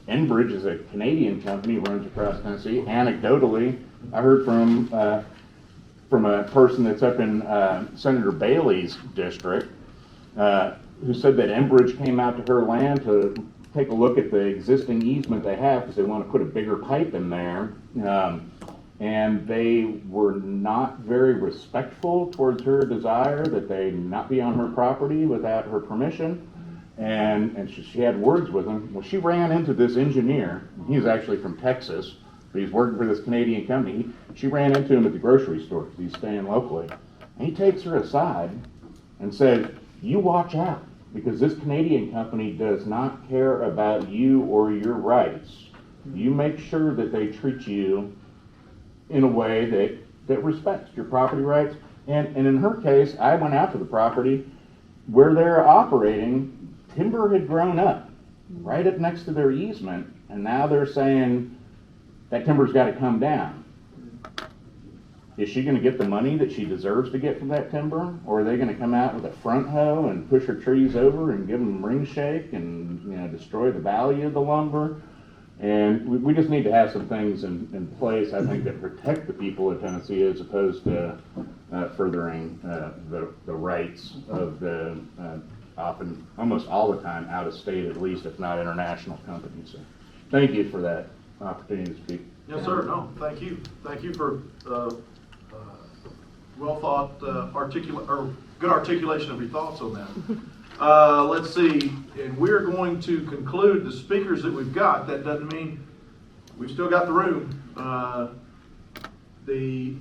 Enbridge is a Canadian company, runs across Tennessee. Anecdotally, I heard from a person that's up in Senator Bailey's district who said that Enbridge came out to her land to take a look at the existing easement they have because they want to put a bigger pipe in there. And they were not very respectful towards her desire that they not be on her property without her permission. And she had words with him. Well, she ran into this engineer. He's actually from Texas, but he's working for this Canadian company. She ran into him at the grocery store because he's staying locally. And he takes her aside and said, "You watch out, because this Canadian company does not care about you or your rights. You make sure that they treat you in a way that respects your property rights." And in her case, I went out to the property where they're operating. Timber had grown up right up next to their easement, and now they're saying that timber's got to come down. Is she going to get the money that she deserves to get from that timber, or are they going to come out with a front hoe and push her trees over and give them ring shake and destroy the value of the lumber? And we just need to have some things in place, I think, that protect the people of Tennessee as opposed to furthering the rights of the often, almost all the time, out of state at least, if not international companies. So thank you for that opportunity to speak. Yes, sir. No, thank you. Thank you for well thought, good articulation of your thoughts on that. Let's see, and we're going to conclude the speakers that we've got. That doesn't mean we've still got the room.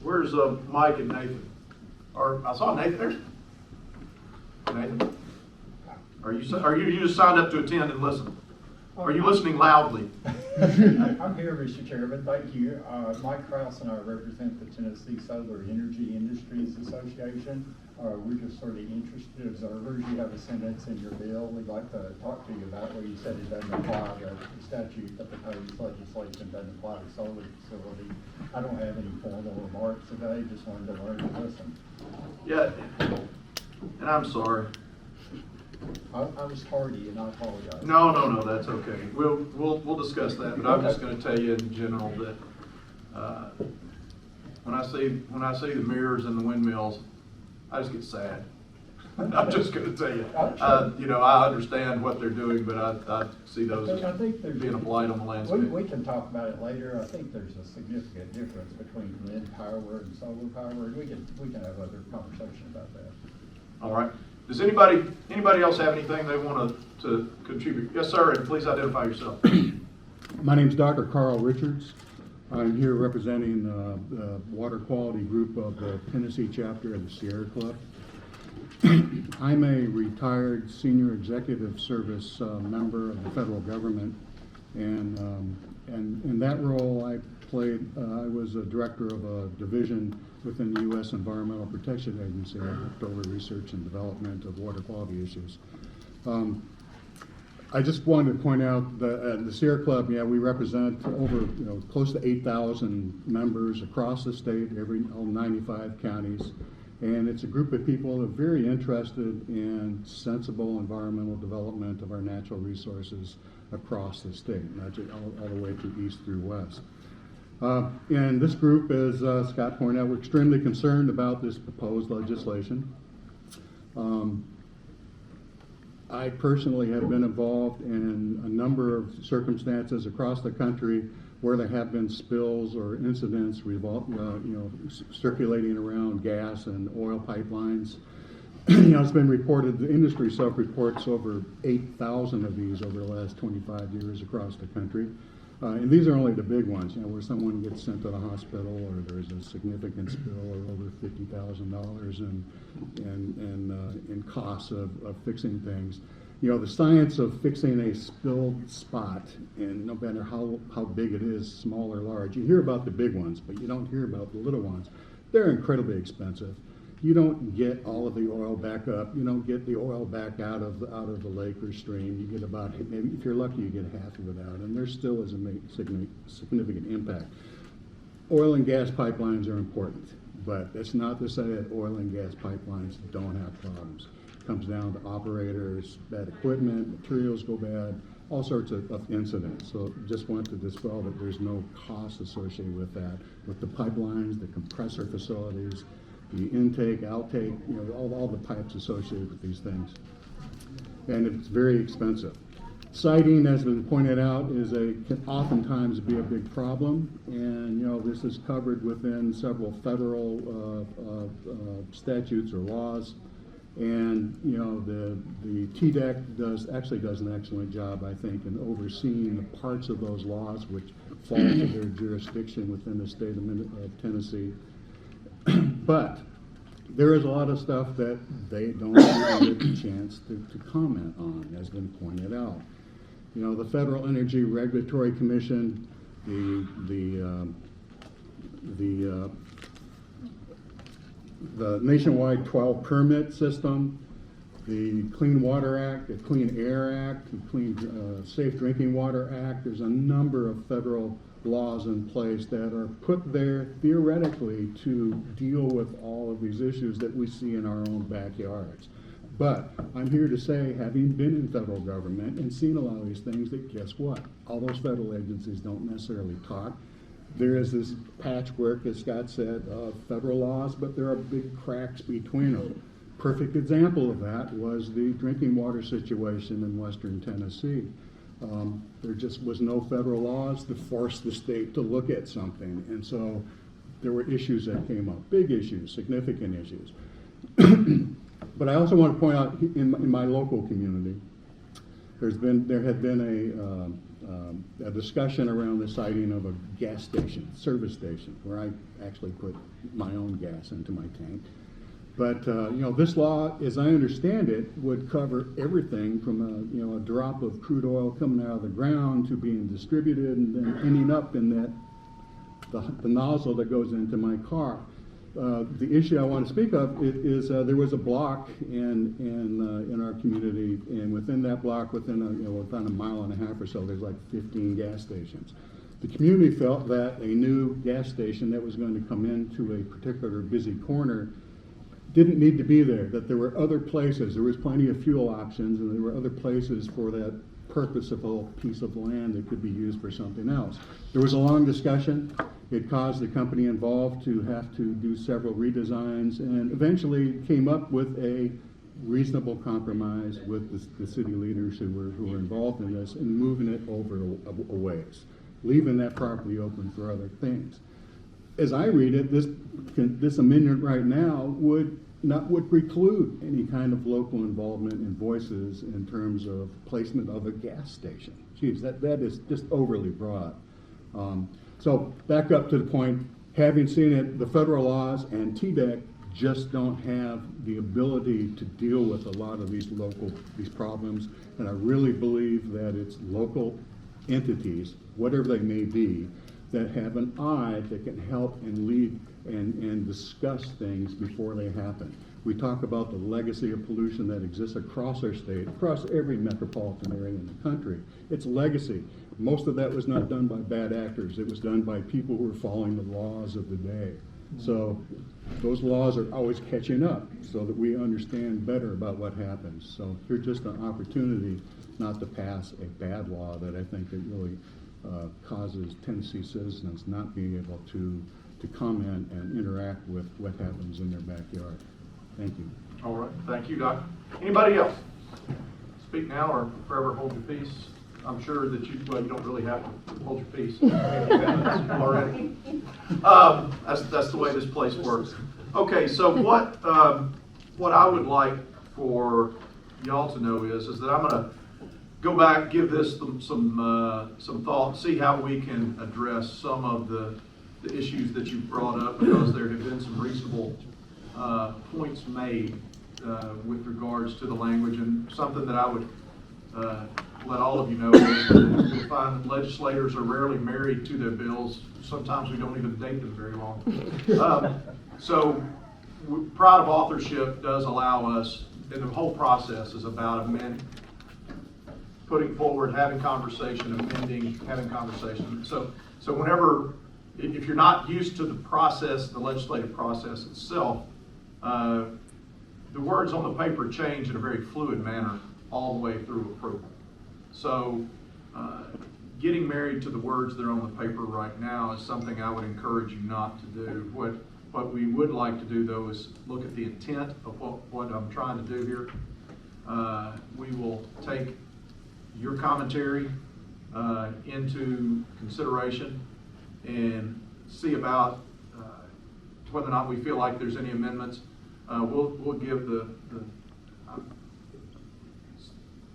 Where's Mike and Nathan? Or I saw Nathan. There's Nathan. Are you just signed up to attend and listen? Are you listening loudly? I'm here, Mr. Chairman. Thank you. Mike Krause and I represent the Tennessee Solar Energy Industries Association. We're just sort of interested observers. You have a sentence in your bill we'd like to talk to you about where you said it doesn't apply to the statute, the proposed legislation doesn't apply to solar facilities. I don't have any formal remarks today, just wanted to learn and listen. Yeah, and I'm sorry. I was tardy and I apologize. No, that's okay. We'll discuss that, but I'm just going to tell you in general that when I see the mirrors and the windmills, I just get sad. I'm just going to tell you. I understand what they're doing, but I see those as being a blight on the landscape. We can talk about it later. I think there's a significant difference between wind power and solar power, and we can have other conversation about that. All right. Does anybody else have anything they want to contribute? Yes, sir, and please identify yourself. My name is Dr. Carl Richards. I'm here representing the water quality group of the Tennessee chapter of the Sierra Club. I'm a retired senior executive service member of the federal government, and in that role I was a director of a division within the U.S. Environmental Protection Agency. I worked over research and development of water quality issues. I just wanted to point out that the Sierra Club, we represent over close to 8,000 members across the state, all 95 counties, and it's a group of people that are very interested in sensible environmental development of our natural resources across the state, not just all the way to east through west. And this group, as Scott pointed out, we're extremely concerned about this proposed legislation. I personally have been involved in a number of circumstances across the country where there have been spills or incidents circulating around gas and oil pipelines. It's been reported, the industry self-reports over 8,000 of these over the last 25 years across the country. And these are only the big ones, where someone gets sent to the hospital or there's a significant spill or over $50,000 in costs of fixing things. The science of fixing a spilled spot, and no matter how big it is, small or large, you hear about the big ones, but you don't hear about the little ones. They're incredibly expensive. You don't get all of the oil back up. You don't get the oil back out of the lake or stream. You get about, maybe if you're lucky, you get half of it out, and there still is a significant impact. Oil and gas pipelines are important, but that's not to say that oil and gas pipelines don't have problems. It comes down to operators, bad equipment, materials go bad, all sorts of incidents. So just want to dispel that there's no cost associated with that, with the pipelines, the compressor facilities, the intake, outtake, all the pipes associated with these things. and it's very expensive. Siting, as has been pointed out, can oftentimes be a big problem, and this is covered within several federal statutes or laws. And the TDEC actually does an excellent job, I think, in overseeing the parts of those laws which fall to their jurisdiction within the state of Tennessee. But there is a lot of stuff that they don't really get a chance to comment on, as has been pointed out. The Federal Energy Regulatory Commission, the nationwide 12 permit system, the Clean Water Act, the Clean Air Act, the Clean Safe Drinking Water Act. There's a number of federal laws in place that are put there theoretically to deal with all of these issues that we see in our own backyards. But I'm here to say, having been in federal government and seen a lot of these things, that guess what? All those federal agencies don't necessarily talk. There is this patchwork, as Scott said, of federal laws, but there are big cracks between them. Perfect example of that was the drinking water situation in western Tennessee. There just was no federal laws to force the state to look at something. And so there were issues that came up, big issues, significant issues. But I also want to point out, in my local community, there had been a discussion around the siting of a gas station, service station, where I actually put my own gas into my tank. But this law, as I understand it, would cover everything from a drop of crude oil coming out of the ground to being distributed and then ending up in the nozzle that goes into my car. The issue I want to speak of is there was a block in our community, and within that block, within a mile and a half or so, there's like 15 gas stations. The community felt that a new gas station that was going to come into a particular busy corner didn't need to be there, that there were other places. There was plenty of fuel options, and there were other places for that purposeful piece of land that could be used for something else. There was a long discussion. It caused the company involved to have to do several redesigns, and eventually came up with a reasonable compromise with the city leaders who were involved in this, and moving it over a ways, leaving that property open for other things. As I read it, this amendment right now would preclude any kind of local involvement and voices in terms of placement of a gas station. Geez, that is just overly broad. So back up to the point, having seen it, the federal laws and TDEC just don't have the ability to deal with a lot of these problems, and I really believe that it's local entities, whatever they may be, that have an eye that can help and lead and discuss things before they happen. We talk about the legacy of pollution that exists across our state, across every metropolitan area in the country. It's legacy. Most of that was not done by bad actors. It was done by people who were following the laws of the day. So those laws are always catching up so that we understand better about what happens. So here's just an opportunity not to pass a bad law that I think that really causes Tennessee citizens not being able to comment and interact with what happens in their backyard. Thank you. All right, thank you, Doc. Anybody else? Speak now or forever hold your peace. I'm sure that you don't really have to hold your peace already. That's the way this place works. Okay, so what I would like for y'all to know is that I'm going to go back, give this some thought, see how we can address some of the issues that you've brought up, because there have been some reasonable points made with regards to the language, and something that I would let all of you know is that you'll find that legislators are rarely married to their bills. Sometimes we don't even date them very long. So pride of authorship does allow us, and the whole process is about putting forward, having conversation, amending, having conversation. So whenever, if you're not used to the process, the legislative process itself, the words on the paper change in a very fluid manner all the way through approval. So getting married to the words that are on the paper right now is something I would encourage you not to do. What we would like to do, though, is look at the intent of what I'm trying to do here. We will take your commentary into consideration and see about whether or not we feel like there's any amendments. We'll give the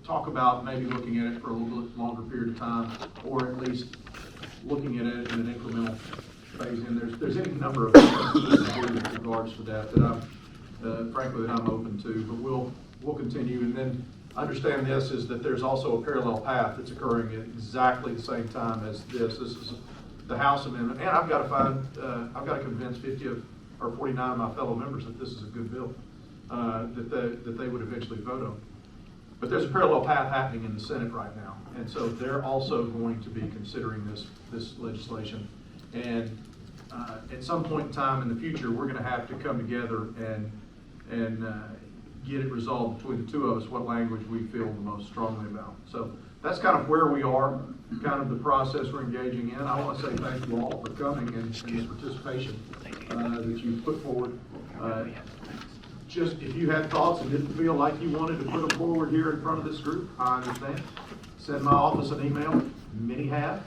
talk about maybe looking at it for a little bit longer period of time, or at least looking at it in an incremental phase. And there's any number of things with regards to that I'm frankly that I'm open to. But we'll continue, and then understand this is that there's also a parallel path that's occurring at exactly the same time as this. This is the House amendment, and I've got to convince 50 or 49 of my fellow members that this is a good bill that they would eventually vote on. But there's a parallel path happening in the Senate right now, and so they're also going to be considering this legislation. And at some point in time in the future, we're going to have to come together and get it resolved between the two of us what language we feel the most strongly about. So that's kind of where we are, kind of the process we're engaging in. I want to say thank you all for coming and the participation that you put forward. Just if you had thoughts and didn't feel like you wanted to put them forward here in front of this group, I understand. Send my office an email. Many have.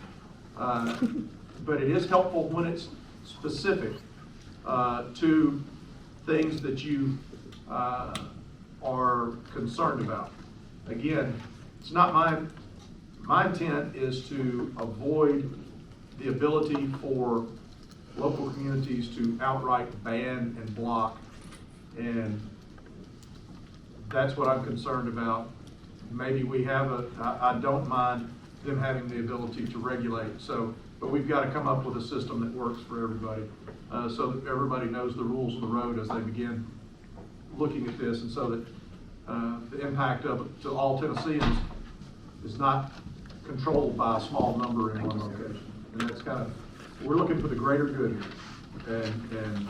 But it is helpful when it's specific to things that you are concerned about. Again, it's not my intent is to avoid the ability for local communities to outright ban and block, and that's what I'm concerned about. Maybe we have I don't mind them having the ability to regulate, but we've got to come up with a system that works for everybody, so that everybody knows the rules of the road as they begin looking at this, and so that the impact of it to all Tennesseans is not controlled by a small number in one location. And that's kind of, we're looking for the greater good here, and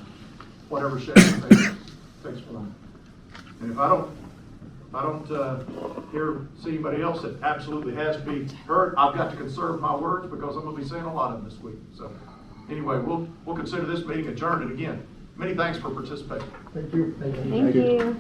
whatever shape it takes form. And if I don't see anybody else that absolutely has to be heard, I've got to conserve my words because I'm going to be saying a lot of them this week. So anyway, we'll consider this meeting adjourned. And again, many thanks for participating. Thank you. Thank you.